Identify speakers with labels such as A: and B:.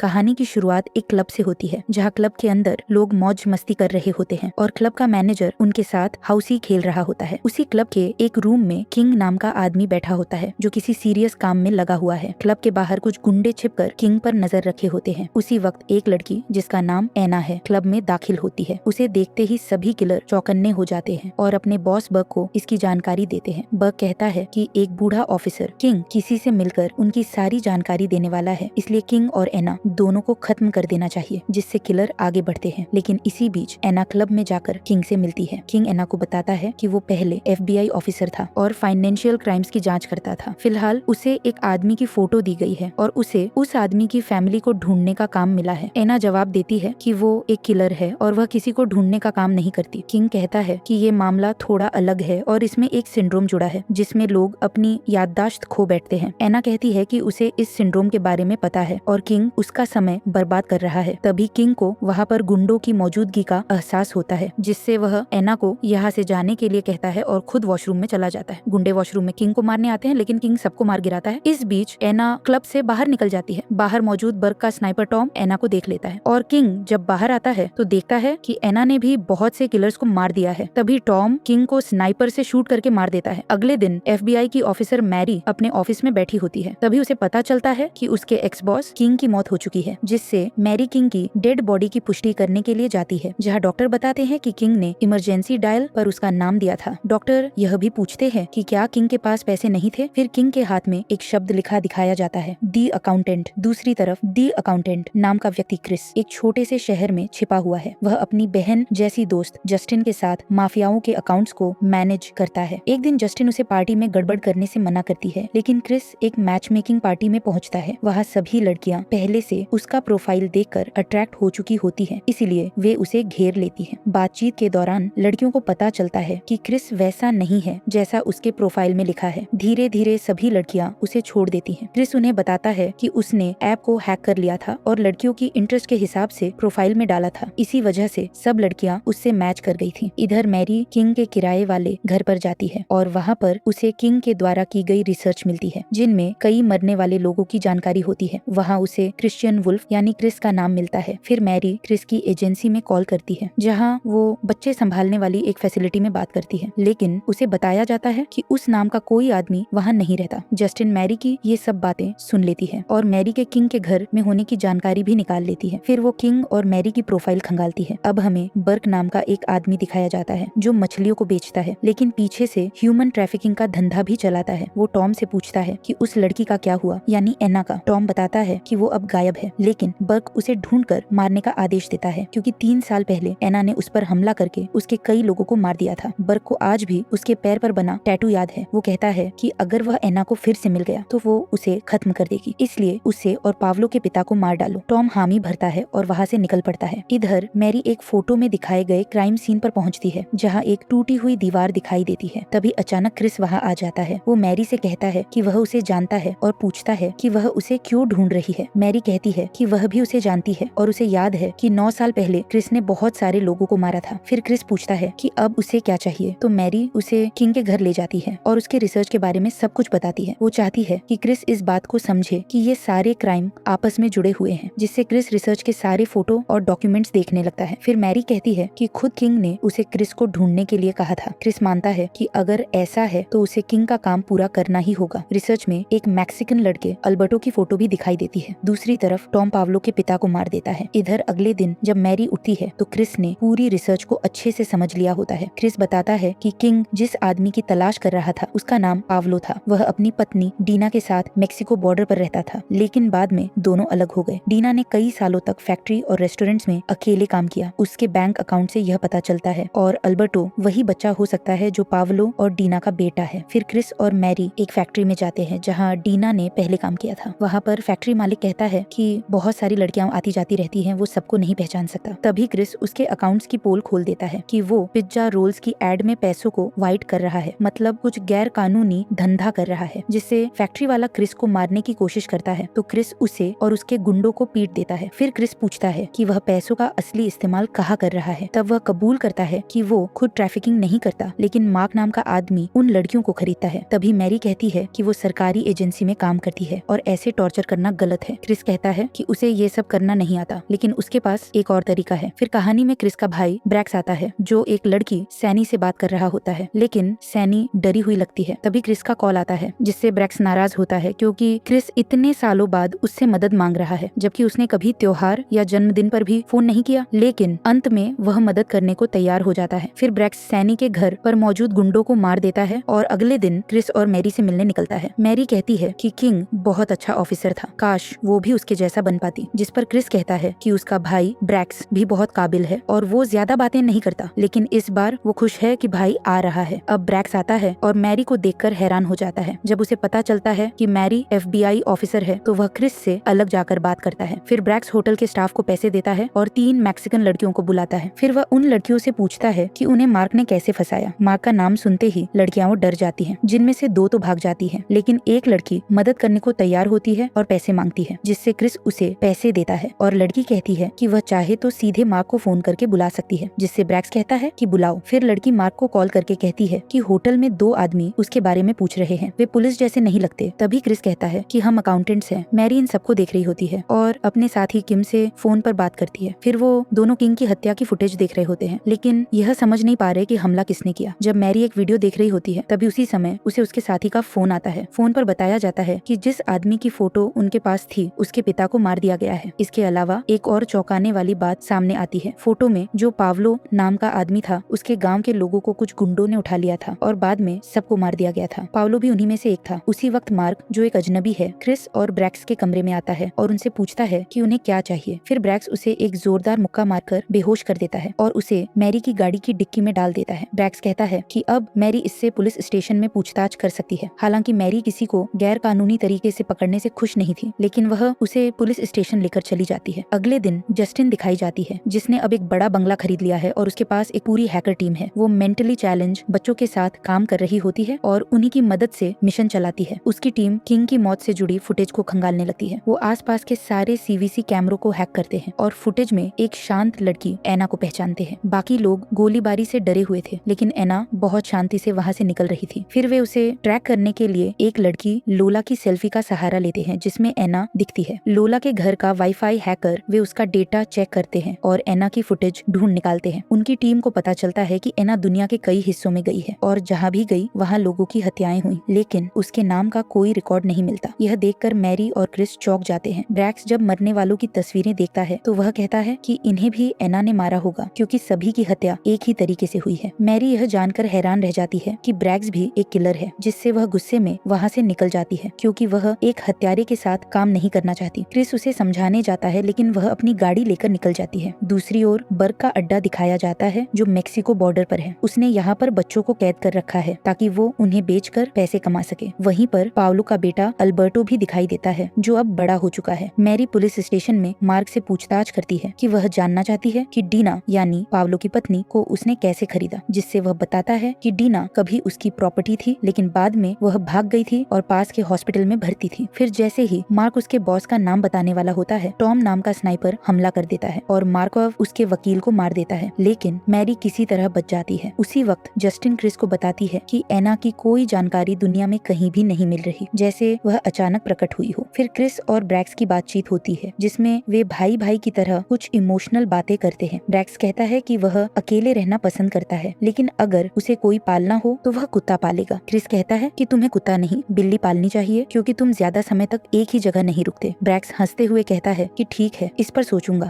A: कहानी की शुरुआत एक क्लब से होती है, जहाँ क्लब के अंदर लोग मौज मस्ती कर रहे होते हैं और क्लब का मैनेजर उनके साथ हाउसी खेल रहा होता है। उसी क्लब के एक रूम में किंग नाम का आदमी बैठा होता है, जो किसी सीरियस काम में लगा हुआ है। क्लब के बाहर कुछ गुंडे छिपकर किंग पर नजर रखे होते हैं। उसी वक्त एक लड़की जिसका नाम एना है क्लब में दाखिल होती है। उसे देखते ही सभी किलर चौकन्ने हो जाते हैं और अपने बॉस बग को इसकी जानकारी देते हैं। बग कहता है कि एक बूढ़ा ऑफिसर किंग किसी से मिलकर उनकी सारी जानकारी देने वाला है, इसलिए किंग और एना दोनों को खत्म कर देना चाहिए, जिससे किलर आगे बढ़ते हैं। लेकिन इसी बीच एना क्लब में जाकर किंग से मिलती है। किंग एना को बताता है कि वो पहले FBI ऑफिसर था और फाइनेंशियल क्राइम्स की जांच करता था। फिलहाल उसे एक आदमी की फोटो दी गई है और उसे उस आदमी की फैमिली को ढूंढने का काम मिला है। एना जवाब देती है कि वो एक किलर है और वह किसी को ढूंढने का काम नहीं करती। किंग कहता है कि ये मामला थोड़ा अलग है और इसमें एक सिंड्रोम जुड़ा है, जिसमें लोग अपनी याददाश्त खो बैठते हैं। एना कहती है कि उसे इस सिंड्रोम के बारे में पता है और किंग उसका समय बर्बाद कर रहा है। तभी किंग को वहाँ पर गुंडों की मौजूदगी का एहसास होता है, जिससे वह एना को यहाँ से जाने के लिए कहता है और खुद वॉशरूम में चला जाता है। गुंडे वॉशरूम में किंग को मारने आते हैं, लेकिन किंग सबको मार गिराता है। इस बीच एना क्लब से बाहर निकल जाती है। बाहर मौजूद बर्ग का स्नाइपर टॉम एना को देख लेता है और किंग जब बाहर आता है तो देखता है कि एना ने भी बहुत से किलर्स को मार दिया है। तभी टॉम किंग को स्नाइपर से शूट करके मार देता है। अगले दिन FBI की ऑफिसर मैरी अपने ऑफिस में बैठी होती है। तभी उसे पता चलता है कि उसके एक्स बॉस किंग की मौत हो चुकी है, जिससे मैरी किंग की डेड बॉडी की पुष्टि करने के लिए जाती है, जहां डॉक्टर बताते हैं कि किंग ने इमरजेंसी डायल पर उसका नाम दिया था। डॉक्टर यह भी पूछते हैं कि क्या किंग के पास पैसे नहीं थे। फिर किंग के हाथ में एक शब्द लिखा दिखाया जाता है, दी अकाउंटेंट। दूसरी तरफ दी अकाउंटेंट नाम का व्यक्ति क्रिस एक छोटे से शहर में छिपा हुआ है। वह अपनी बहन जैसी दोस्त जस्टिन के साथ माफियाओं के अकाउंट्स को मैनेज करता है। एक दिन जस्टिन उसे पार्टी में गड़बड़ करने से मना करती है, लेकिन क्रिस एक मैच मेकिंग पार्टी में पहुंचता है। वहाँ सभी लड़कियां पहले से उसका प्रोफाइल देखकर अट्रैक्ट हो चुकी होती हैं, इसीलिए वे उसे घेर लेती हैं। बातचीत के दौरान लड़कियों को पता चलता है कि क्रिस वैसा नहीं है जैसा उसके प्रोफाइल में लिखा है। धीरे धीरे सभी लड़कियां उसे छोड़ देती हैं। क्रिस उन्हें बताता है कि उसने ऐप को हैक कर लिया था और लड़कियों की इंटरेस्ट के हिसाब से प्रोफाइल में डाला था। इसी वजह से सब लड़कियां उससे मैच कर गई थी। इधर मैरी किंग के किराए वाले घर पर जाती है और वहाँ पर उसे किंग के द्वारा की गई रिसर्च मिलती है, जिनमें कई मरने वाले लोगों की जानकारी होती है। वहाँ उसे क्रिश्चियन वुल्फ यानी क्रिस का नाम मिलता है। फिर मैरी क्रिस की एजेंसी में कॉल करती है, जहाँ वो बच्चे संभालने वाली एक फैसिलिटी में बात करती है, लेकिन उसे बताया जाता है कि उस नाम का कोई आदमी वहाँ नहीं रहता। जस्टिन मैरी की ये सब बातें सुन लेती है और मैरी के किंग के घर में होने की जानकारी भी निकाल लेती है। फिर वो किंग और मैरी की प्रोफाइल खंगालती है। अब हमें बर्क नाम का एक आदमी दिखाया जाता है, जो मछलियों को बेचता है, लेकिन पीछे से ह्यूमन ट्रैफिकिंग का धंधा भी चलाता है। वो टॉम से पूछता है कि उस लड़की का क्या हुआ, यानी एना का। टॉम बताता है कि वो अब गायब है, लेकिन बर्क उसे ढूंढकर मारने का आदेश देता है, क्योंकि 3 साल पहले एना ने उस पर हमला करके उसके कई लोगों को मार दिया था। बर्क को आज भी उसके पैर पर बना टैटू याद है। वो कहता है कि अगर वह एना को फिर से मिल गया तो वो उसे खत्म कर देगी, इसलिए उसे और पावलो के पिता को मार डालो। टॉम हामी भरता है और वहाँ से निकल पड़ता है। इधर मैरी एक फोटो में दिखाए गए क्राइम सीन पर पहुंचती है, जहाँ एक टूटी हुई दीवार दिखाई देती है। तभी अचानक क्रिस वहाँ आ जाता है। वो मैरी से कहता है कि वह उसे जानता है और पूछता है कि वह उसे क्यों ढूंढ रही है। मैरी कहती है कि वह भी उसे जानती है और उसे याद है कि 9 साल पहले क्रिस ने बहुत सारे लोगों को मारा था। फिर क्रिस पूछता है कि अब उसे क्या चाहिए, तो मैरी उसे किंग के घर ले जाती है और उसके रिसर्च के बारे में सब कुछ बताती है। वो चाहती है कि क्रिस इस बात को समझे कि ये सारे क्राइम आपस में जुड़े हुए हैं, जिससे क्रिस रिसर्च के सारे फोटो और डॉक्यूमेंट्स देखने लगता है। फिर मैरी कहती है कि खुद किंग ने उसे क्रिस को ढूंढने के लिए कहा था। क्रिस मानता है कि अगर ऐसा है तो उसे किंग का काम पूरा करना ही होगा। रिसर्च में एक मैक्सिकन लड़के अल्बर्टो की फोटो भी दिखाई देती है। दूसरी तरफ टॉम पावलो के पिता को मार देता है। इधर अगले दिन जब मैरी उठती है तो क्रिस ने पूरी रिसर्च को अच्छे से समझ लिया होता है। क्रिस बताता है कि किंग जिस आदमी की तलाश कर रहा था उसका नाम पावलो था। वह अपनी पत्नी डीना के साथ मेक्सिको बॉर्डर पर रहता था, लेकिन बाद में दोनों अलग हो गए। डीना ने कई सालों तक फैक्ट्री और रेस्टोरेंट्स में अकेले काम किया। उसके बैंक अकाउंट से यह पता चलता है और अल्बर्टो वही बच्चा हो सकता है जो पावलो और डीना का बेटा है। फिर क्रिस और मैरी एक फैक्ट्री में जाते हैं जहाँ डीना ने पहले काम किया था। वहाँ पर फैक्ट्री मालिक कहता है कि बहुत सारी लड़कियां आती जाती रहती हैं, वो सबको नहीं पहचान सकता। तभी क्रिस उसके अकाउंट्स की पोल खोल देता है कि वो पिज्जा रोल्स की एड में पैसों को वाइट कर रहा है, मतलब कुछ गैर कानूनी धंधा कर रहा है, जिससे फैक्ट्री वाला क्रिस को मारने की कोशिश करता है। तो क्रिस उसे और उसके गुंडों को पीट देता है। फिर क्रिस पूछता है कि वह पैसों का असली इस्तेमाल कहाँ कर रहा है। तब वह कबूल करता है कि वो खुद ट्रैफिकिंग नहीं करता, लेकिन मार्क नाम का आदमी उन लड़कियों को खरीदता है। तभी मैरी कहती है कि वो सरकारी एजेंसी में काम करती है और ऐसे टॉर्चर करना गलत है। क्रिस कहता है कि उसे ये सब करना नहीं आता, लेकिन उसके पास एक और तरीका है। फिर कहानी में क्रिस का भाई ब्रैक्स आता है, जो एक लड़की सैनी से बात कर रहा होता है, लेकिन सैनी डरी हुई लगती है। तभी क्रिस का कॉल आता है, जिससे ब्रैक्स नाराज होता है क्योंकि क्रिस इतने सालों बाद उससे मदद मांग रहा है, जबकि उसने कभी त्योहार या जन्मदिन पर भी फोन नहीं किया। लेकिन अंत में वह मदद करने को तैयार हो जाता है। फिर ब्रैक्स सैनी के घर पर मौजूद गुंडों को मार देता है और अगले दिन क्रिस और मैरी से मिलने निकलता है। मैरी कहती है कि किंग बहुत अच्छा ऑफिसर था, काश वो भी उसके जैसा बन पाती। जिस पर क्रिस कहता है कि उसका भाई ब्रैक्स भी बहुत काबिल है और वो ज्यादा बातें नहीं करता, लेकिन इस बार वो खुश है कि भाई आ रहा है। अब ब्रैक्स आता है और मैरी को देखकर हैरान हो जाता है। जब उसे पता चलता है कि मैरी FBI ऑफिसर है, तो वह क्रिस से अलग जाकर बात करता है। फिर ब्रैक्स होटल के स्टाफ को पैसे देता है और 3 मैक्सिकन लड़कियों को बुलाता है। फिर वह उन लड़कियों से पूछता है कि उन्हें मार्क ने कैसे फंसाया। मार्क का नाम सुनते ही लड़कियां वो डर जाती हैं, जिनमें से 2 तो भाग जाती हैं, लेकिन एक लड़की मदद करने को तैयार होती है और पैसे मांगती है, जिससे क्रिस उसे पैसे देता है और लड़की कहती है कि वह चाहे तो सीधे मार्क को फोन करके बुला सकती है, जिससे ब्रैक्स कहता है कि बुलाओ। फिर लड़की मार्क को कॉल करके कहती है कि होटल में 2 आदमी उसके बारे में पूछ रहे हैं, वे पुलिस जैसे नहीं लगते। तभी क्रिस कहता है कि हम अकाउंटेंट्स हैं। मैरी इन सबको देख रही होती है और अपने साथी किम से फोन पर बात करती है। फिर वो दोनों किंग की हत्या की फुटेज देख रहे होते हैं, लेकिन यह समझ नहीं पा रहे कि हमला किसने किया। जब मैरी एक वीडियो देख रही होती है, तभी उसी समय उसे उसके साथी का फोन आता है। फोन पर बताया जाता है कि जिस आदमी की फोटो उनके पास थी, उसके पिता को मार दिया गया है। इसके अलावा एक और चौंकाने वाली बात सामने आती है। फोटो में जो पावलो नाम का आदमी था, उसके गांव के लोगों को कुछ गुंडों ने उठा लिया था और बाद में सबको मार दिया गया था। पावलो भी उन्हीं में से एक था। उसी वक्त मार्क, जो एक अजनबी है, क्रिस और ब्रैक्स के कमरे में आता है और उनसे पूछता है कि उन्हें क्या चाहिए। फिर ब्रैक्स उसे एक जोरदार मुक्का मारकर बेहोश कर देता है और उसे मैरी की गाड़ी की डिक्की में डाल देता है। ब्रैक्स कहता है कि अब मैरी इससे पुलिस स्टेशन में पूछताछ कर सकती है। हालांकि मैरी किसी को गैर कानूनी तरीके से पकड़ने से खुश नहीं थी, लेकिन वह उसे पुलिस स्टेशन लेकर चली जाती है। अगले दिन जस्टिन दिखाई जाती है, जिसने अब एक बड़ा बंगला खरीद लिया है और उसके पास एक पूरी हैकर टीम है। वो मेंटली चैलेंज बच्चों के साथ काम कर रही होती है और उन्हीं की मदद से मिशन चलाती है। उसकी टीम किंग की मौत से जुड़ी फुटेज को खंगालने लगती है। वो आसपास के सारे CVC कैमरों को हैक करते हैं और फुटेज में एक शांत लड़की एना को पहचानते हैं। बाकी लोग गोलीबारी से डरे हुए थे, लेकिन एना बहुत शांति से वहाँ से निकल रही थी। फिर वे उसे ट्रैक करने के लिए एक लड़की लोला की सेल्फी का सहारा लेते हैं, जिसमें एना दिखती है। लोला के घर का वाईफाई हैकर वे उसका डेटा चेक करते हैं और एना की फुटेज ढूंढ निकालते हैं। उनकी टीम को पता चलता है कि एना दुनिया के कई हिस्सों में गई है और जहाँ भी गई वहाँ लोगों की हत्याएं हुई, लेकिन उसके नाम का कोई रिकॉर्ड नहीं मिलता। यह देखकर मैरी और क्रिस चौंक जाते हैं। ब्रैक्स जब मरने वालों की तस्वीरें देखता है तो वह कहता है कि इन्हें भी एना ने मारा होगा, क्योंकि सभी की हत्या एक ही तरीके से हुई है। मैरी यह जानकर हैरान रह जाती है कि ब्रैक्स भी एक किलर है, जिससे वह गुस्से में वहाँ से निकल जाती है, क्योंकि वह एक हत्यारे के साथ काम नहीं करना चाहती। क्रिस उसे समझाने जाता है, लेकिन वह अपनी गाड़ी लेकर निकल जाती है। दूसरी ओर बर्क का अड्डा दिखाया जाता है, जो मेक्सिको बॉर्डर पर है। उसने यहाँ पर बच्चों को कैद कर रखा है ताकि वो उन्हें बेचकर पैसे कमा सके। वहीं पर पावलो का बेटा अल्बर्टो भी दिखाई देता है, जो अब बड़ा हो चुका है। मैरी पुलिस स्टेशन में मार्क से पूछताछ करती है कि वह जानना चाहती है कि डीना यानी पावलो की पत्नी को उसने कैसे खरीदा, जिससे वह बताता है कि डीना कभी उसकी प्रॉपर्टी थी, लेकिन बाद में वह भाग गई थी और पास के हॉस्पिटल में भर्ती थी। फिर जैसे ही मार्क उसके बॉस का नाम बताने वाला होता है, टॉम नाम का स्नाइपर हमला कर देता है और मार्कोव उसके वकील को मार देता है, लेकिन मैरी किसी तरह बच जाती है। उसी वक्त जस्टिन क्रिस को बताती है कि एना की कोई जानकारी दुनिया में कहीं भी नहीं मिल रही, जैसे वह अचानक प्रकट हुई हो। फिर क्रिस और ब्रैक्स की बातचीत होती है, जिसमें वे भाई भाई की तरह कुछ इमोशनल बातें करते हैं। ब्रैक्स कहता है कि वह अकेले रहना पसंद करता है, लेकिन अगर उसे कोई पालना हो तो वह कुत्ता पालेगा। क्रिस कहता है कि तुम्हें कुत्ता नहीं बिल्ली पालनी चाहिए, क्योंकि तुम ज्यादा समय तक एक ही जगह नहीं रुकते। ब्रैक्स हंसते हुए कहता है कि ठीक है, इस पर सोचूंगा।